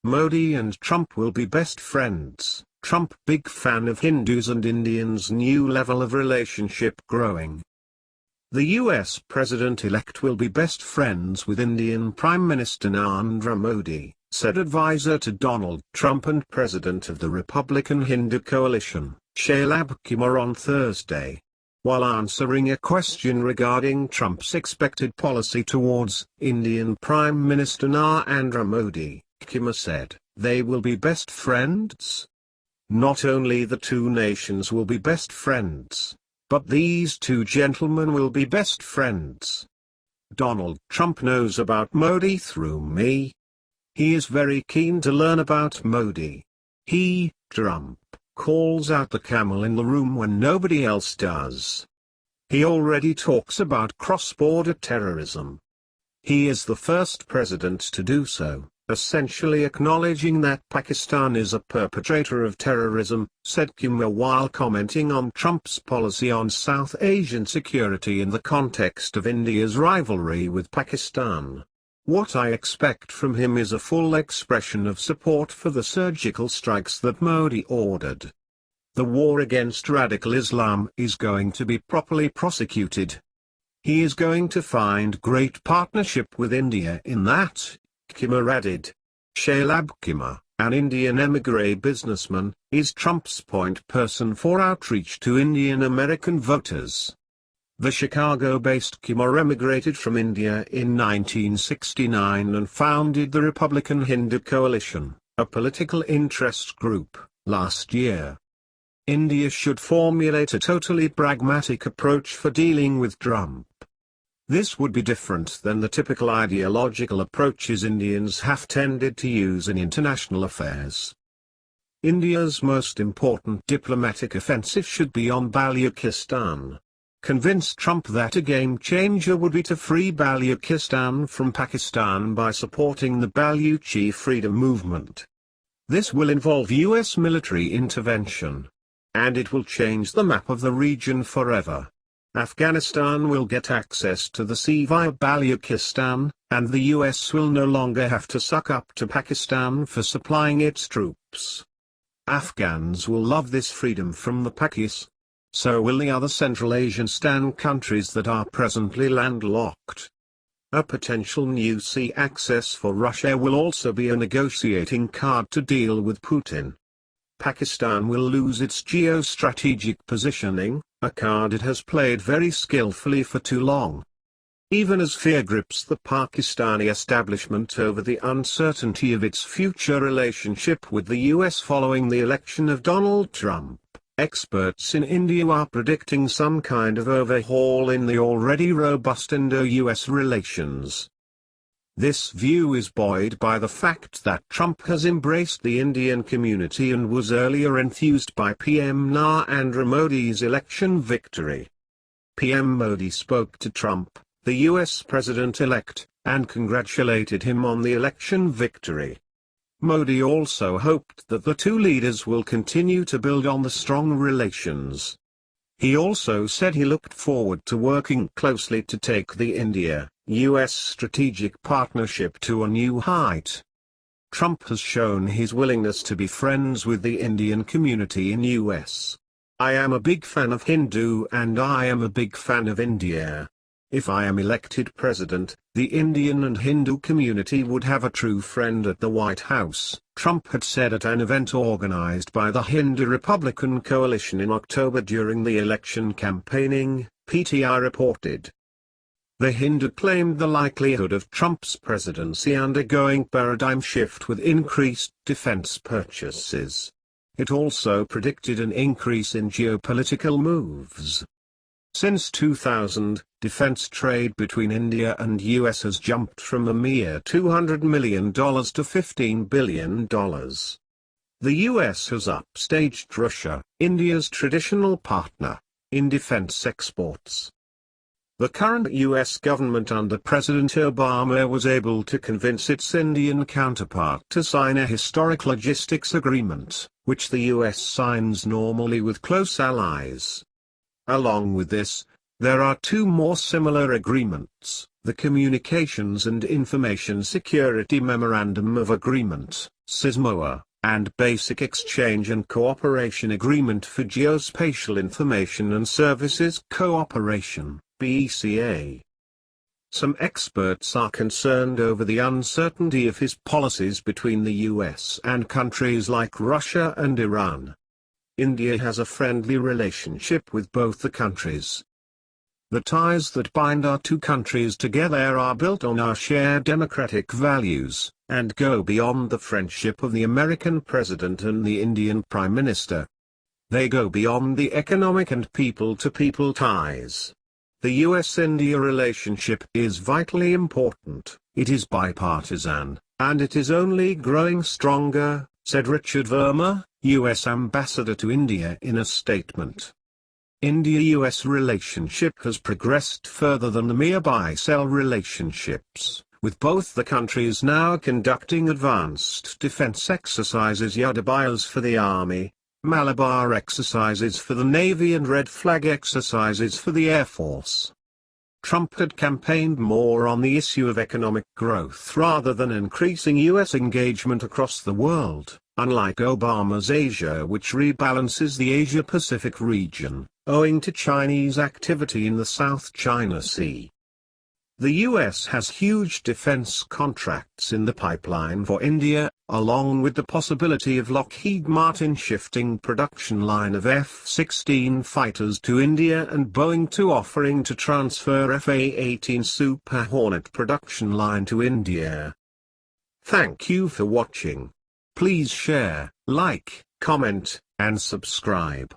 Modi and Trump will be best friends. Trump big fan of Hindus and Indians, new level of relationship growing. The US president-elect will be best friends with Indian Prime Minister Narendra Modi, said advisor to Donald Trump and president of the Republican Hindu coalition, Shalabh Kumar, on Thursday. While answering a question regarding Trump's expected policy towards Indian Prime Minister Narendra Modi, Kumar said, "They will be best friends? Not only the two nations will be best friends, but these two gentlemen will be best friends. Donald Trump knows about Modi through me. He is very keen to learn about Modi. He, Trump, calls out the camel in the room when nobody else does. He already talks about cross-border terrorism. He is the first president to do so, essentially acknowledging that Pakistan is a perpetrator of terrorism," said Kumar while commenting on Trump's policy on South Asian security in the context of India's rivalry with Pakistan. "What I expect from him is a full expression of support for the surgical strikes that Modi ordered. The war against radical Islam is going to be properly prosecuted. He is going to find great partnership with India in that," Kumar added. Shalabh Kumar, an Indian émigré businessman, is Trump's point person for outreach to Indian American voters. The Chicago-based Kumar emigrated from India in 1969 and founded the Republican Hindu Coalition, a political interest group, last year. India should formulate a totally pragmatic approach for dealing with Trump. This would be different than the typical ideological approaches Indians have tended to use in international affairs. India's most important diplomatic offensive should be on Baluchistan. Convince Trump that a game-changer would be to free Baluchistan from Pakistan by supporting the Baluchi freedom movement. This will involve US military intervention. And it will change the map of the region forever. Afghanistan will get access to the sea via Baluchistan, and the US will no longer have to suck up to Pakistan for supplying its troops. Afghans will love this freedom from the Pakis. So will the other Central Asian stan countries that are presently landlocked. A potential new sea access for Russia will also be a negotiating card to deal with Putin. Pakistan will lose its geostrategic positioning, a card it has played very skillfully for too long. Even as fear grips the Pakistani establishment over the uncertainty of its future relationship with the US following the election of Donald Trump, experts in India are predicting some kind of overhaul in the already robust Indo-US relations. This view is buoyed by the fact that Trump has embraced the Indian community and was earlier enthused by PM Narendra Modi's election victory. PM Modi spoke to Trump, the US president-elect, and congratulated him on the election victory. Modi also hoped that the two leaders will continue to build on the strong relations. He also said he looked forward to working closely to take the India-US strategic partnership to a new height. Trump has shown his willingness to be friends with the Indian community in US. "I am a big fan of Hindu and I am a big fan of India. If I am elected president, the Indian and Hindu community would have a true friend at the White House," Trump had said at an event organized by the Hindu Republican Coalition in October during the election campaigning, PTI reported. The Hindu claimed the likelihood of Trump's presidency undergoing paradigm shift with increased defense purchases. It also predicted an increase in geopolitical moves. Since 2000, defense trade between India and US has jumped from a mere $200 million to $15 billion. The US has upstaged Russia, India's traditional partner, in defense exports. The current US government under President Obama was able to convince its Indian counterpart to sign a historic logistics agreement, which the US signs normally with close allies. Along with this, there are two more similar agreements, The Communications and Information Security Memorandum of Agreement, SISMOA, and Basic Exchange and Cooperation Agreement for Geospatial Information and Services Cooperation, BECA. Some experts are concerned over the uncertainty of his policies between the US and countries like Russia and Iran. India has a friendly relationship with both the countries. The ties that bind our two countries together are built on our shared democratic values, and go beyond the friendship of the American president and the Indian prime minister. They go beyond the economic and people-to-people ties. The US-India relationship is vitally important, it is bipartisan, and it is only growing stronger, said Richard Verma, US Ambassador to India in a statement. India-US relationship has progressed further than the mere buy-sell relationships, with both the countries now conducting advanced defense exercises, Yudhabhyas for the Army, Malabar exercises for the Navy and Red Flag exercises for the Air Force. Trump had campaigned more on the issue of economic growth rather than increasing US engagement across the world, unlike Obama's Asia, which rebalances the Asia-Pacific region, owing to Chinese activity in the South China Sea. The US has huge defense contracts in the pipeline for India, along with the possibility of Lockheed Martin shifting production line of F-16 fighters to India and Boeing offering to transfer F-A-18 Super Hornet production line to India. Thank you for watching. Please share, like, comment, and subscribe.